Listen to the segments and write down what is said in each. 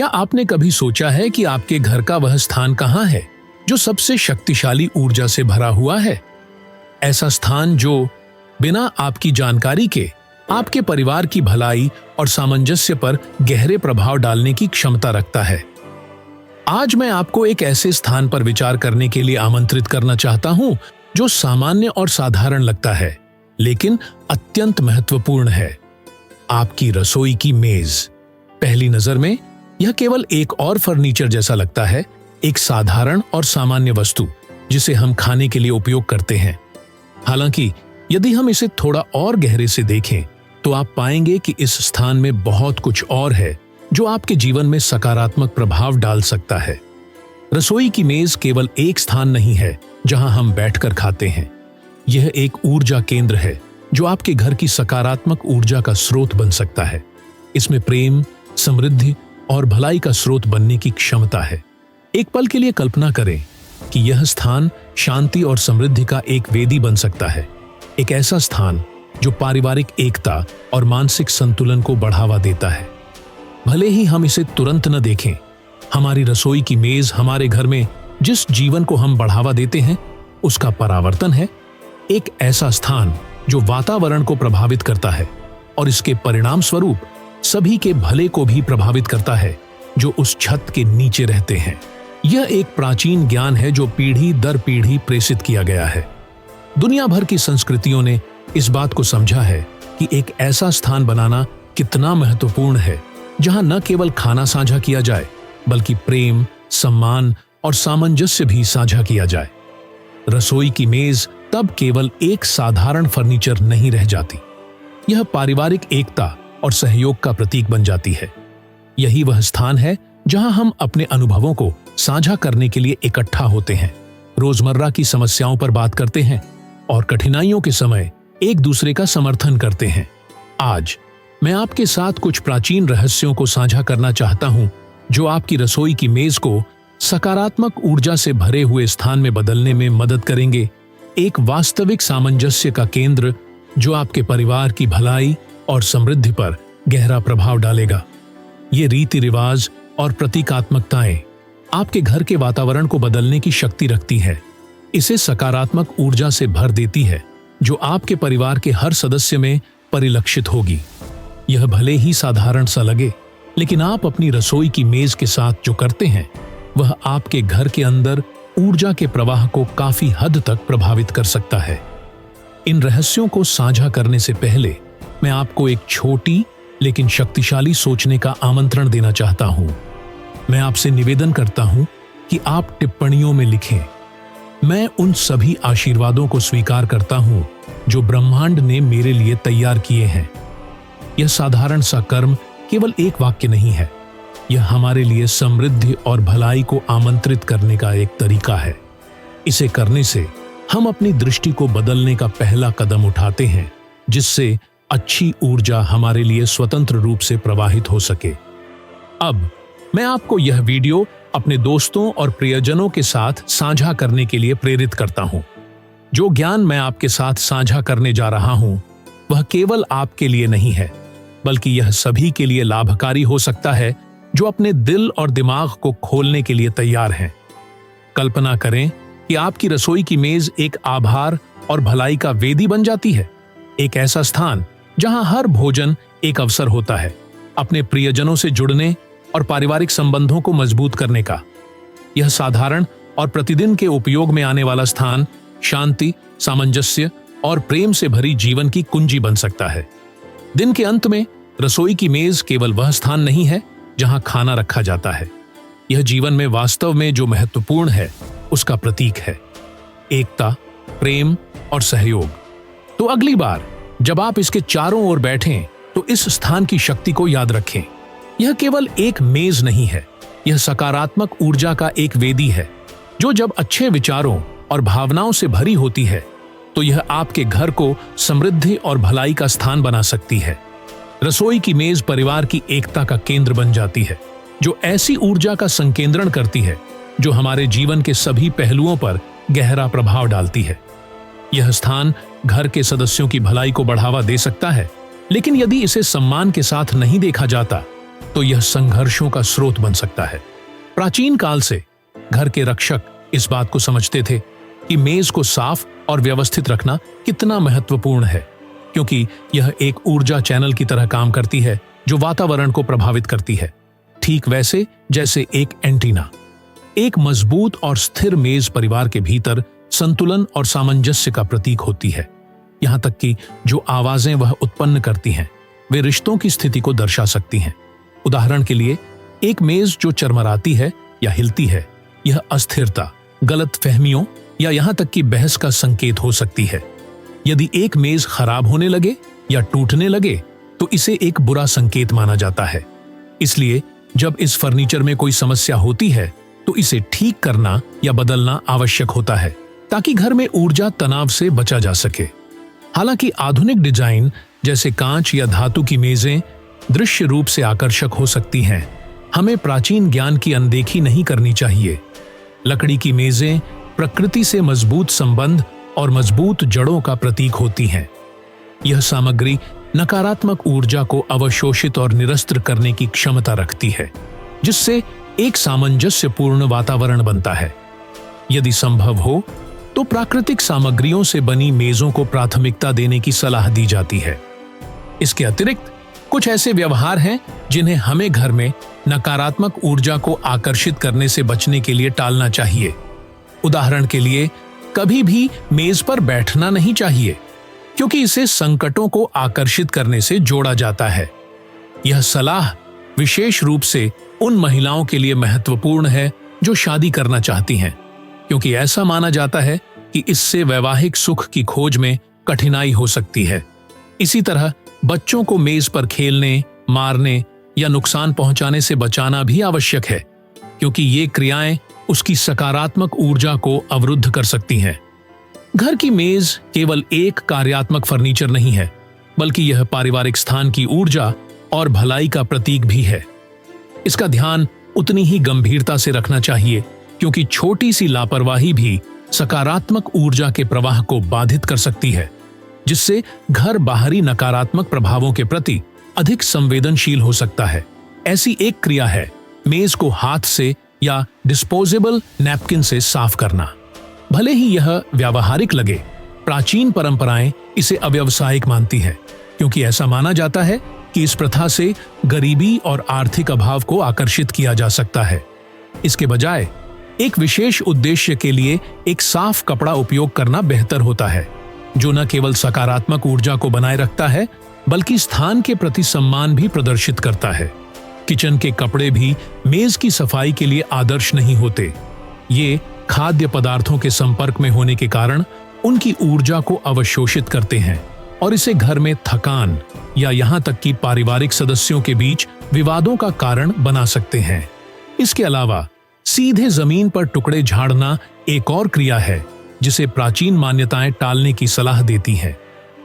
क्या आपने कभी सोचा है कि आपके घर का वह स्थान कहाँ है जो सबसे शक्तिशाली ऊर्जा से भरा हुआ है? ऐसा स्थान जो बिना आपकी जानकारी के आपके परिवार की भलाई और सामंजस्य पर गहरे प्रभाव डालने की क्षमता रखता है। आज मैं आपको एक ऐसे स्थान पर विचार करने के लिए आमंत्रित करना चाहता हूं जो सामान्य और साधारण लगता है, लेकिन अत्यंत महत्वपूर्ण है। आपकी रसोई की मेज। पहली नजर में यह केवल एक और फर्नीचर जैसा लगता है, एक साधारण और सामान्य वस्तु जिसे हम खाने के लिए उपयोग करते हैं। हालांकि यदि हम इसे थोड़ा और गहरे से देखें तो आप पाएंगे कि इस स्थान में बहुत कुछ और है जो आपके जीवन में सकारात्मक प्रभाव डाल सकता है। रसोई की मेज केवल एक स्थान नहीं है जहां हम बैठकर खाते हैं। यह एक ऊर्जा केंद्र है जो आपके घर की सकारात्मक ऊर्जा का स्रोत बन सकता है। इसमें प्रेम, समृद्धि और भलाई का स्रोत बनने की क्षमता है। एक पल के लिए कल्पना करें कि यह स्थान शांति और समृद्धि का एक वेदी बन सकता है। एक ऐसा स्थान जो पारिवारिक एकता और मानसिक संतुलन को बढ़ावा देता है। भले ही हम इसे तुरंत न देखें, हमारी रसोई की मेज हमारे घर में जिस जीवन को हम बढ़ावा देते हैं उसका परावर्तन है। एक ऐसा स्थान जो वातावरण को प्रभावित करता है और इसके परिणाम स्वरूप सभी के भले को भी प्रभावित करता है जो उस छत के नीचे रहते हैं। यह एक प्राचीन ज्ञान है जो पीढ़ी दर पीढ़ी प्रेषित किया गया है। दुनिया भर की संस्कृतियों ने इस बात को समझा है कि एक ऐसा स्थान बनाना कितना महत्वपूर्ण है जहां न केवल खाना साझा किया जाए बल्कि प्रेम, सम्मान और सामंजस्य भी साझा किया जाए। रसोई की मेज तब केवल एक साधारण फर्नीचर नहीं रह जाती, यह पारिवारिक एकता और सहयोग का प्रतीक बन जाती है। यही वह स्थान है जहां हम अपने अनुभवों को साझा करने के लिए इकट्ठा होते हैं, रोजमर्रा की समस्याओं पर बात करते हैं और कठिनाइयों के समय एक दूसरे का समर्थन करते हैं। आज मैं आपके साथ कुछ प्राचीन रहस्यों को साझा करना चाहता हूं जो आपकी रसोई की मेज को सकारात्मक ऊर्जा से भरे हुए स्थान में बदलने में मदद करेंगे। एक वास्तविक सामंजस्य का केंद्र जो आपके परिवार की भलाई और समृद्धि पर गहरा प्रभाव डालेगा। ये रीति रिवाज और प्रतीकात्मकताएं आपके घर के वातावरण को बदलने की शक्ति रखती है। इसे सकारात्मक ऊर्जा से भर देती है जो आपके परिवार के हर सदस्य में परिलक्षित होगी। यह भले ही साधारण सा लगे, लेकिन आप अपनी रसोई की मेज के साथ जो करते हैं वह आपके घर के अंदर ऊर्जा के प्रवाह को काफी हद तक प्रभावित कर सकता है। इन रहस्यों को साझा करने से पहले मैं आपको एक छोटी लेकिन शक्तिशाली सोचने का आमंत्रण देना चाहता हूं। मैं आपसे निवेदन करता हूं कि आप टिप्पणियों में लिखें, मैं उन सभी आशीर्वादों को स्वीकार करता हूं जो ब्रह्मांड ने मेरे लिए तैयार किए हैं। यह साधारण सा कर्म केवल एक वाक्य नहीं है, यह हमारे लिए समृद्धि और भलाई को आमंत्रित करने का एक तरीका है। इसे करने से हम अपनी दृष्टि को बदलने का पहला कदम उठाते हैं, जिससे अच्छी ऊर्जा हमारे लिए स्वतंत्र रूप से प्रवाहित हो सके। अब मैं आपको यह वीडियो अपने दोस्तों और प्रियजनों के साथ साझा करने के लिए प्रेरित करता हूं। जो ज्ञान मैं आपके साथ साझा करने जा रहा हूं वह केवल आपके लिए नहीं है, बल्कि यह सभी के लिए लाभकारी हो सकता है जो अपने दिल और दिमाग को खोलने के लिए तैयार हैं। कल्पना करें कि आपकी रसोई की मेज एक आभार और भलाई का वेदी बन जाती है, एक ऐसा स्थान जहां हर भोजन एक अवसर होता है अपने प्रियजनों से जुड़ने और पारिवारिक संबंधों को मजबूत करने का। यह साधारण और प्रतिदिन के उपयोग में आने वाला स्थान शांति, सामंजस्य और प्रेम से भरी जीवन की कुंजी बन सकता है। दिन के अंत में रसोई की मेज केवल वह स्थान नहीं है जहां खाना रखा जाता है, यह जीवन में वास्तव में जो महत्वपूर्ण है उसका प्रतीक है, एकता, प्रेम और सहयोग। तो अगली बार जब आप इसके चारों ओर बैठें तो इस स्थान की शक्ति को याद रखें। यह केवल एक मेज नहीं है, यह सकारात्मक ऊर्जा का एक वेदी है जो जब अच्छे विचारों और भावनाओं से भरी होती है तो यह आपके घर को समृद्धि और भलाई का स्थान बना सकती है। रसोई की मेज परिवार की एकता का केंद्र बन जाती है, जो ऐसी ऊर्जा का संकेंद्रण करती है जो हमारे जीवन के सभी पहलुओं पर गहरा प्रभाव डालती है। यह स्थान घर के सदस्यों की भलाई को बढ़ावा दे सकता है, लेकिन यदि इसे सम्मान के साथ नहीं देखा जाता तो यह संघर्षों का स्रोत बन सकता है। प्राचीन काल से घर के रक्षक इस बात को समझते थे कि मेज को साफ और व्यवस्थित रखना कितना महत्वपूर्ण है, क्योंकि यह एक ऊर्जा चैनल की तरह काम करती है जो वातावरण को प्रभावित करती है, ठीक वैसे जैसे एक एंटीना। एक मजबूत और स्थिर मेज परिवार के भीतर संतुलन और सामंजस्य का प्रतीक होती है। यहां तक कि जो आवाजें वह उत्पन्न करती हैं वे रिश्तों की स्थिति को दर्शा सकती हैं। उदाहरण के लिए, एक मेज जो चरमराती है या हिलती है, यह अस्थिरता, गलत फहमियों या यहां तक कि बहस का संकेत हो सकती है। यदि एक मेज खराब होने लगे या टूटने लगे तो इसे एक बुरा संकेत माना जाता है। इसलिए जब इस फर्नीचर में कोई समस्या होती है तो इसे ठीक करना या बदलना आवश्यक होता है, ताकि घर में ऊर्जा तनाव से बचा जा सके। हालांकि आधुनिक डिजाइन जैसे कांच या धातु की मेजें दृश्य रूप से आकर्षक हो सकती हैं, हमें प्राचीन ज्ञान की अनदेखी नहीं करनी चाहिए। लकड़ी की मेजें प्रकृति से मजबूत संबंध और मजबूत जड़ों का प्रतीक होती हैं। यह सामग्री नकारात्मक ऊर्जा को अवशोषित और निरस्त करने की क्षमता रखती है, जिससे एक सामंजस्यपूर्ण वातावरण बनता है। यदि संभव हो तो प्राकृतिक सामग्रियों से बनी मेजों को प्राथमिकता देने की सलाह दी जाती है। इसके अतिरिक्त कुछ ऐसे व्यवहार हैं जिन्हें हमें घर में नकारात्मक ऊर्जा को आकर्षित करने से बचने के लिए टालना चाहिए। उदाहरण के लिए, कभी भी मेज पर बैठना नहीं चाहिए, क्योंकि इसे संकटों को आकर्षित करने से जोड़ा जाता है। यह सलाह विशेष रूप से उन महिलाओं के लिए महत्वपूर्ण है जो शादी करना चाहती हैं, क्योंकि ऐसा माना जाता है कि इससे वैवाहिक सुख की खोज में कठिनाई हो सकती है। इसी तरह बच्चों को मेज पर खेलने, मारने या नुकसान पहुंचाने से बचाना भी आवश्यक है, क्योंकि ये क्रियाएं उसकी सकारात्मक ऊर्जा को अवरुद्ध कर सकती हैं। घर की मेज केवल एक कार्यात्मक फर्नीचर नहीं है, बल्कि यह पारिवारिक स्थान की ऊर्जा और भलाई का प्रतीक भी है। इसका ध्यान उतनी ही गंभीरता से रखना चाहिए, क्योंकि छोटी सी लापरवाही भी सकारात्मक ऊर्जा के प्रवाह को बाधित कर सकती है, जिससे घर बाहरी नकारात्मक प्रभावों के प्रति अधिक संवेदनशील हो सकता है। ऐसी एक क्रिया है मेज को हाथ से या डिस्पोजेबल नैपकिन से साफ करना। भले ही यह व्यावहारिक लगे, प्राचीन परंपराएं इसे अव्यावसायिक मानती है, क्योंकि ऐसा माना जाता है कि इस प्रथा से गरीबी और आर्थिक अभाव को आकर्षित किया जा सकता है। इसके बजाय एक विशेष उद्देश्य के लिए एक साफ कपड़ा उपयोग करना बेहतर होता है, जो न केवल सकारात्मक ऊर्जा को बनाए रखता है, बल्कि स्थान के प्रति सम्मान भी प्रदर्शित करता है। किचन के कपड़े भी मेज की सफाई के लिए आदर्श नहीं होते। ये खाद्य पदार्थों के संपर्क में होने के कारण उनकी ऊर्जा को अवशोषित करते हैं और इसे घर में थकान या यहाँ तक कि पारिवारिक सदस्यों के बीच विवादों का कारण बना सकते हैं। इसके अलावा सीधे जमीन पर टुकड़े झाड़ना एक और क्रिया है जिसे प्राचीन मान्यताएं टालने की सलाह देती हैं।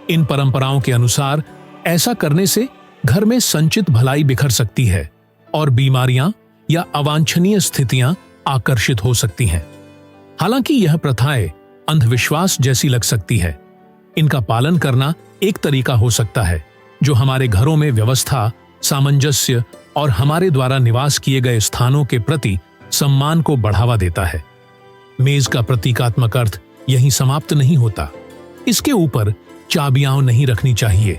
इन परंपराओं के अनुसार ऐसा करने से घर में संचित भलाई बिखर सकती है और बीमारियां या अवांछनीय स्थितियां आकर्षित हो सकती हैं। हालांकि यह प्रथाएं अंधविश्वास जैसी लग सकती है, इनका पालन करना एक तरीका हो सकता है जो हमारे घरों में व्यवस्था, सामंजस्य और हमारे द्वारा निवास किए गए स्थानों के प्रति सम्मान को बढ़ावा देता है। मेज का प्रतीकात्मक अर्थ यहीं समाप्त नहीं होता। इसके ऊपर चाबियां नहीं रखनी चाहिए,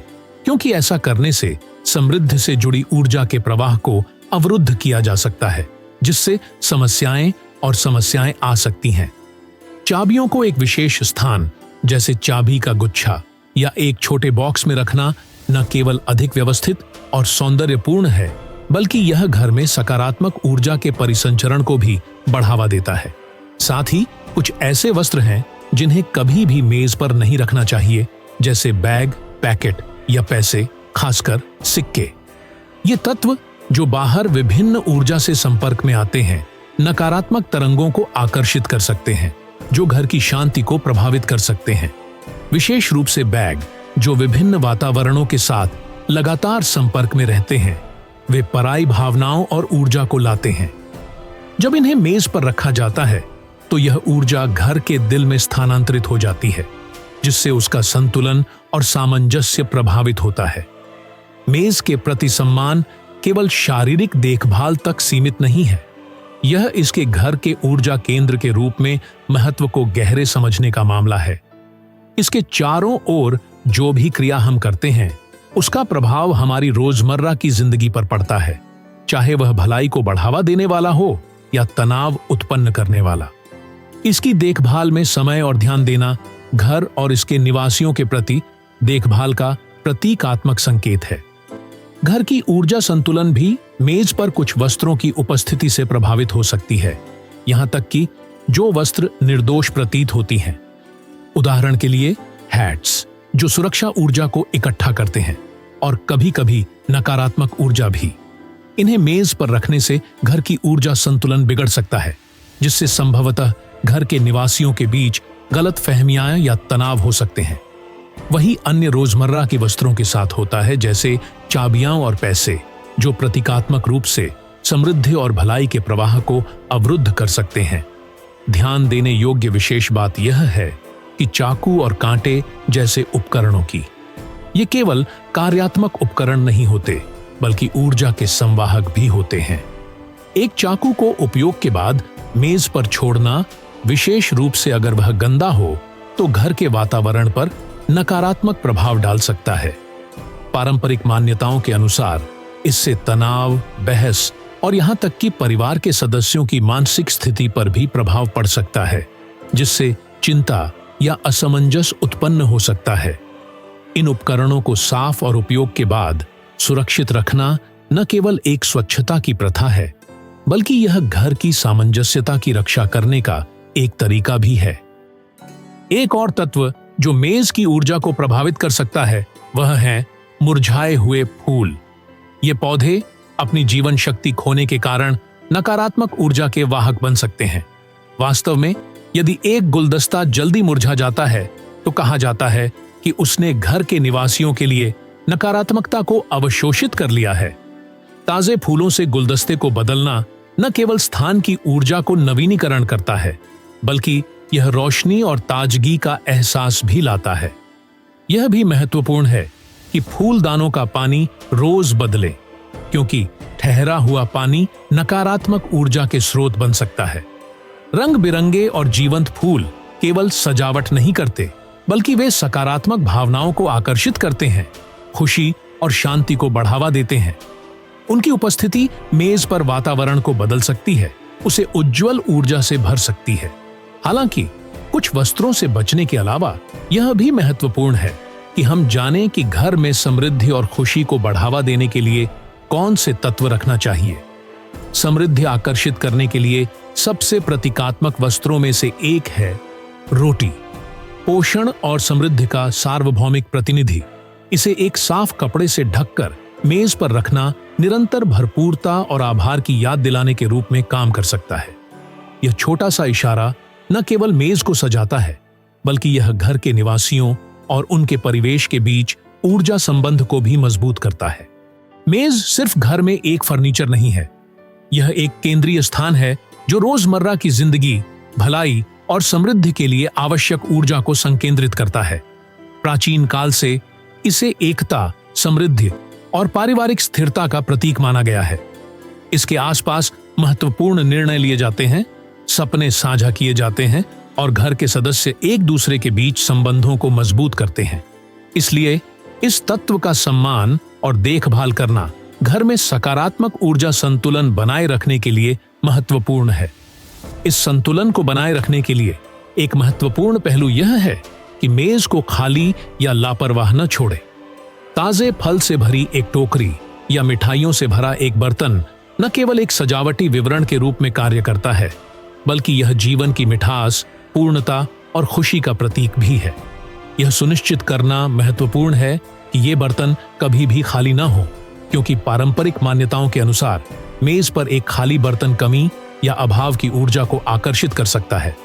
क्योंकि ऐसा करने से समृद्धि से जुड़ी ऊर्जा के प्रवाह को अवरुद्ध किया जा सकता है, जिससे समस्याएं आ सकती हैं। चाबियों को एक विशेष स्थान जैसे चाबी का गुच्छा या एक छोटे बॉक्स में रखना न केवल अधिक व्यवस्थित और सौंदर्यपूर्ण है, बल्कि यह घर में सकारात्मक ऊर्जा के परिसंचरण को भी बढ़ावा देता है। साथ ही कुछ ऐसे वस्त्र हैं जिन्हें कभी भी मेज पर नहीं रखना चाहिए, जैसे बैग, पैकेट या पैसे, खासकर सिक्के। ये तत्व जो बाहर विभिन्न ऊर्जा से संपर्क में आते हैं, नकारात्मक तरंगों को आकर्षित कर सकते हैं, जो घर की शांति को प्रभावित कर सकते हैं। विशेष रूप से बैग जो विभिन्न वातावरणों के साथ लगातार संपर्क में रहते हैं, वे पराई भावनाओं और ऊर्जा को लाते हैं। जब इन्हें मेज पर रखा जाता है तो यह ऊर्जा घर के दिल में स्थानांतरित हो जाती है, जिससे उसका संतुलन और सामंजस्य प्रभावित होता है। मेज के प्रति सम्मान केवल शारीरिक देखभाल तक सीमित नहीं है, यह इसके घर के ऊर्जा केंद्र के रूप में महत्व को गहरे समझने का मामला है। इसके चारों ओर जो भी क्रिया हम करते हैं उसका प्रभाव हमारी रोजमर्रा की जिंदगी पर पड़ता है, चाहे वह भलाई को बढ़ावा देने वाला हो या तनाव उत्पन्न करने वाला। इसकी देखभाल में समय और ध्यान देना घर और इसके निवासियों के प्रति देखभाल का प्रतीकात्मक संकेत है। घर की ऊर्जा संतुलन भी मेज पर कुछ वस्त्रों की उपस्थिति से प्रभावित हो सकती है, यहां तक कि जो वस्त्र निर्दोष प्रतीत होती हैं। उदाहरण के लिए हैट्स, जो सुरक्षा ऊर्जा को इकट्ठा करते हैं, और कभी-कभी नकारात्मक ऊर्जा भी। इन्हें मेज पर रखने से घर की ऊर्जा संतुलन बिगड़ सकता है, जिससे संभवतः घर के निवासियों के बीच गलतफहमियां या तनाव हो सकते हैं। वही अन्य रोजमर्रा के वस्त्रों के साथ होता है, जैसे चाबियां और पैसे, जो प्रतीकात्मक रूप से समृद्धि और भलाई के प्रवाह को अवरुद्ध कर सकते हैं। ध्यान देने योग्य विशेष बात यह है कि चाकू और कांटे जैसे उपकरणों की ये केवल कार्यात्मक उपकरण नहीं होते, बल्कि ऊर्जा के संवाहक भी होते हैं। एक चाकू को उपयोग के बाद मेज पर छोड़ना, विशेष रूप से अगर वह गंदा हो, तो घर के वातावरण पर नकारात्मक प्रभाव डाल सकता है। पारंपरिक मान्यताओं के अनुसार इससे तनाव, बहस और यहां तक कि परिवार के सदस्यों की मानसिक स्थिति पर भी प्रभाव पड़ सकता है, जिससे चिंता या असमंजस उत्पन्न हो सकता है। इन उपकरणों को साफ और उपयोग के बाद सुरक्षित रखना न केवल एक स्वच्छता की प्रथा है, बल्कि यह घर की सामंजस्यता की रक्षा करने का एक तरीका भी है। एक और तत्व जो मेज की ऊर्जा को प्रभावित कर सकता है वह है मुरझाए हुए फूल। ये पौधे अपनी जीवन शक्ति खोने के कारण नकारात्मक ऊर्जा के वाहक बन सकते हैं। वास्तव में यदि एक गुलदस्ता जल्दी मुरझा जाता है तो कहा जाता है कि उसने घर के निवासियों के लिए नकारात्मकता को अवशोषित कर लिया है। ताजे फूलों से गुलदस्ते को बदलना न केवल स्थान की ऊर्जा को नवीनीकरण करता है, बल्कि यह रोशनी और ताजगी का एहसास भी लाता है। यह भी महत्वपूर्ण है कि फूलदानों का पानी रोज बदले, क्योंकि ठहरा हुआ पानी नकारात्मक ऊर्जा के स्रोत बन सकता है। रंग बिरंगे और जीवंत फूल केवल सजावट नहीं करते, बल्कि वे सकारात्मक भावनाओं को आकर्षित करते हैं, खुशी और शांति को बढ़ावा देते हैं। उनकी उपस्थिति मेज पर वातावरण को बदल सकती है, उसे उज्जवल ऊर्जा से भर सकती है। हालांकि कुछ वस्त्रों से बचने के अलावा यह भी महत्वपूर्ण है कि हम जानें कि घर में समृद्धि और खुशी को बढ़ावा देने के लिए कौन से तत्व रखना चाहिए। समृद्धि आकर्षित करने के लिए सबसे प्रतीकात्मक वस्त्रों में से एक है रोटी। पोषण और समृद्धि का सार्वभौमिक प्रतिनिधि। इसे एक साफ कपड़े से ढककर मेज पर रखना निरंतर भरपूरता और आभार की याद दिलाने के रूप में काम कर सकता है। यह छोटा सा इशारा न केवल मेज को सजाता है, बल्कि यह घर के निवासियों और उनके परिवेश के बीच ऊर्जा संबंध को भी मजबूत करता है। मेज सिर्फ घर में एक फर्नीचर नहीं है, यह एक केंद्रीय स्थान है जो रोजमर्रा की जिंदगी, भलाई और समृद्धि के लिए आवश्यक ऊर्जा को संकेंद्रित करता है। प्राचीन काल से इसे एकता, समृद्धि और पारिवारिक स्थिरता का प्रतीक माना गया है। इसके आसपास महत्वपूर्ण निर्णय लिए जाते हैं, सपने साझा किए जाते हैं और घर के सदस्य एक दूसरे के बीच संबंधों को मजबूत करते हैं। इसलिए इस तत्व का सम्मान और देखभाल करना घर में सकारात्मक ऊर्जा संतुलन बनाए रखने के लिए महत्वपूर्ण है। इस संतुलन को बनाए रखने के लिए एक महत्वपूर्ण पहलू यह है कि मेज को खाली या लापरवाह न छोड़े। ताजे फल से भरी एक टोकरी या मिठाइयों से भरा एक बर्तन न केवल एक सजावटी विवरण के रूप में कार्य करता है, बल्कि यह जीवन की मिठास, पूर्णता और खुशी का प्रतीक भी है। यह सुनिश्चित करना महत्वपूर्ण है कि ये बर्तन कभी भी खाली न हो, क्योंकि पारंपरिक मान्यताओं के अनुसार मेज पर एक खाली बर्तन कमी या अभाव की ऊर्जा को आकर्षित कर सकता है।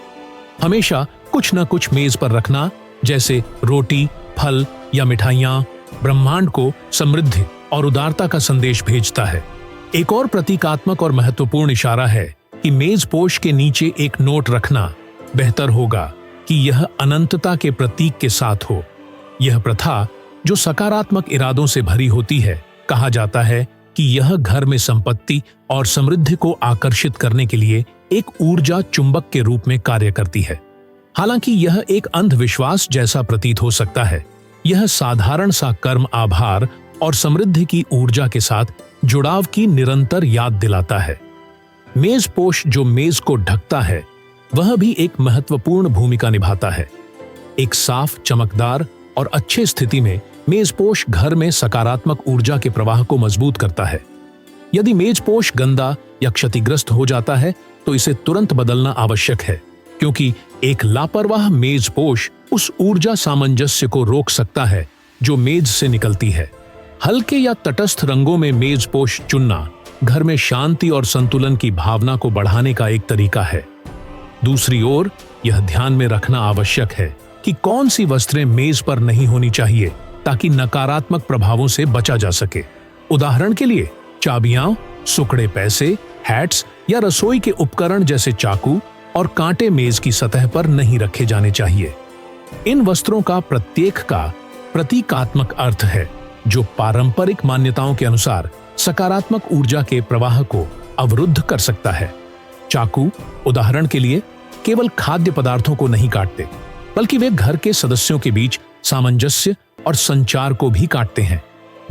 हमेशा कुछ न कुछ मेज पर रखना, जैसे रोटी, फल या मिठाइयां, ब्रह्मांड को समृद्धि और उदारता का संदेश भेजता है। एक और प्रतीकात्मक और महत्वपूर्ण इशारा है कि मेज पोश के नीचे एक नोट रखना बेहतर होगा कि यह अनंतता के प्रतीक के साथ हो। यह प्रथा जो सकारात्मक इरादों से भरी होती है, कहा जाता है कि यह घर में संपत्ति और समृद्धि को आकर्षित करने के लिए एक ऊर्जा चुंबक के रूप में कार्य करती है। हालांकि यह एक अंधविश्वास जैसा प्रतीत हो सकता है, यह साधारण सा कर्म आभार और समृद्धि की ऊर्जा के साथ जुड़ाव की निरंतर याद दिलाता है। मेजपोश जो मेज को ढकता है वह भी एक महत्वपूर्ण भूमिका निभाता है। एक साफ, चमकदार और अच्छे स्थिति में मेजपोश घर में सकारात्मक ऊर्जा के प्रवाह को मजबूत करता है। यदि मेजपोश गंदा या क्षतिग्रस्त हो जाता है तो इसे तुरंत बदलना आवश्यक है, क्योंकि एक लापरवाह मेजपोश उस ऊर्जा सामंजस्य को रोक सकता है जो मेज से निकलती है। हल्के या तटस्थ रंगों में मेजपोश चुनना घर में शांति और संतुलन की भावना को बढ़ाने का एक तरीका है। दूसरी ओर, यह ध्यान में रखना आवश्यक है कि कौन सी वस्त्रें मेज पर नहीं होनी चाहिए ताकि नकारात्मक प्रभावों से बचा जा सके। उदाहरण के लिए, चाबियां, सुकड़े पैसे, हैट्स या रसोई के उपकरण जैसे चाकू और कांटे मेज की सतह पर नहीं रखे जाने चाहिए। इन वस्त्रों का प्रत्येक का प्रतीकात्मक अर्थ है, जो पारंपरिक मान्यताओं के अनुसार सकारात्मक ऊर्जा के प्रवाह को अवरुद्ध कर सकता है। चाकू, उदाहरण के लिए, केवल खाद्य पदार्थों को नहीं काटते, बल्कि वे घर के सदस्यों के बीच सामंजस्य और संचार को भी काटते हैं,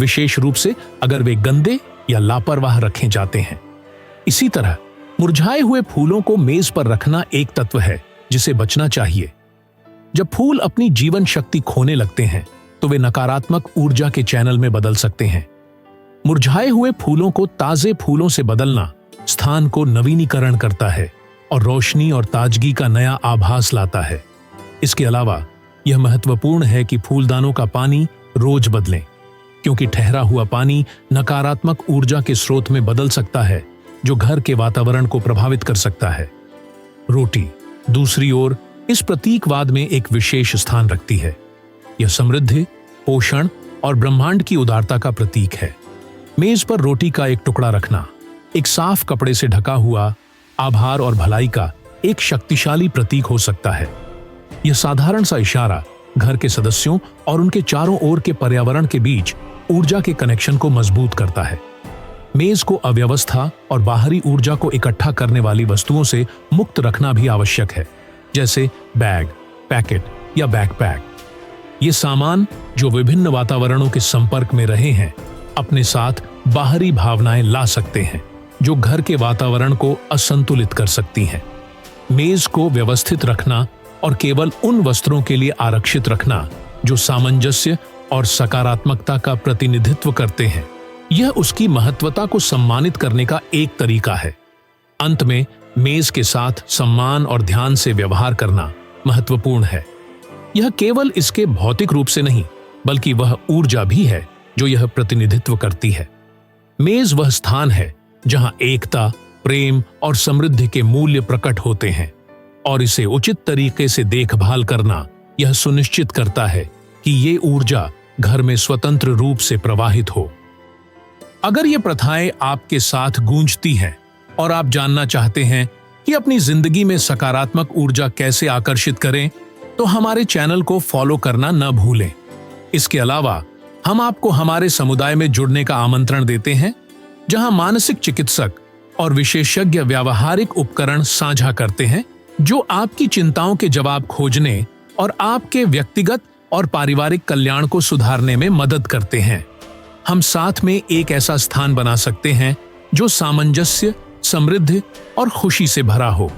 विशेष रूप से अगर वे गंदे या लापरवाह रखे जाते हैं। इसी तरह मुरझाए हुए फूलों को मेज पर रखना एक तत्व है जिसे बचना चाहिए। जब फूल अपनी जीवन शक्ति खोने लगते हैं तो वे नकारात्मक ऊर्जा के चैनल में बदल सकते हैं। मुरझाए हुए फूलों को ताजे फूलों से बदलना स्थान को नवीनीकरण करता है और रोशनी और ताजगी का नया आभास लाता है। इसके अलावा यह महत्वपूर्ण है कि फूलदानों का पानी रोज बदलें, क्योंकि ठहरा हुआ पानी नकारात्मक ऊर्जा के स्रोत में बदल सकता है, जो घर के वातावरण को प्रभावित कर सकता है। रोटी, दूसरी ओर, इस प्रतीकवाद में एक विशेष स्थान रखती है। यह समृद्धि, पोषण और ब्रह्मांड की उदारता का प्रतीक है। मेज पर रोटी का एक टुकड़ा रखना एक साफ कपड़े से ढका हुआ आभार और भलाई का एक शक्तिशाली प्रतीक हो सकता है। यह साधारण सा इशारा घर के सदस्यों और उनके चारों ओर के पर्यावरण के बीच ऊर्जा के कनेक्शन को मजबूत करता है। मेज को अव्यवस्था और बाहरी ऊर्जा को इकट्ठा करने वाली वस्तुओं से मुक्त रखना भी आवश्यक है, जैसे बैग, पैकेट या बैकपैक। ये सामान जो विभिन्न वातावरणों के संपर्क में रहे हैं, अपने साथ बाहरी भावनाएं ला सकते हैं जो घर के वातावरण को असंतुलित कर सकती हैं। मेज को व्यवस्थित रखना और केवल उन वस्त्रों के लिए आरक्षित रखना जो सामंजस्य और सकारात्मकता का प्रतिनिधित्व करते हैं, यह उसकी महत्वता को सम्मानित करने का एक तरीका है। अंत में, मेज के साथ सम्मान और ध्यान से व्यवहार करना महत्वपूर्ण है। यह केवल इसके भौतिक रूप से नहीं, बल्कि वह ऊर्जा भी है जो यह प्रतिनिधित्व करती है। मेज वह स्थान है जहां एकता, प्रेम और समृद्धि के मूल्य प्रकट होते हैं, और इसे उचित तरीके से देखभाल करना यह सुनिश्चित करता है कि ये ऊर्जा घर में स्वतंत्र रूप से प्रवाहित हो। अगर ये प्रथाएं आपके साथ गूंजती हैं और आप जानना चाहते हैं कि अपनी जिंदगी में सकारात्मक ऊर्जा कैसे आकर्षित करें, तो हमारे चैनल को फॉलो करना न भूलें। इसके अलावा हम आपको हमारे समुदाय में जुड़ने का आमंत्रण देते हैं, जहां मानसिक चिकित्सक और विशेषज्ञ व्यावहारिक उपकरण साझा करते हैं जो आपकी चिंताओं के जवाब खोजने और आपके व्यक्तिगत और पारिवारिक कल्याण को सुधारने में मदद करते हैं। हम साथ में एक ऐसा स्थान बना सकते हैं जो सामंजस्य, समृद्धि और खुशी से भरा हो।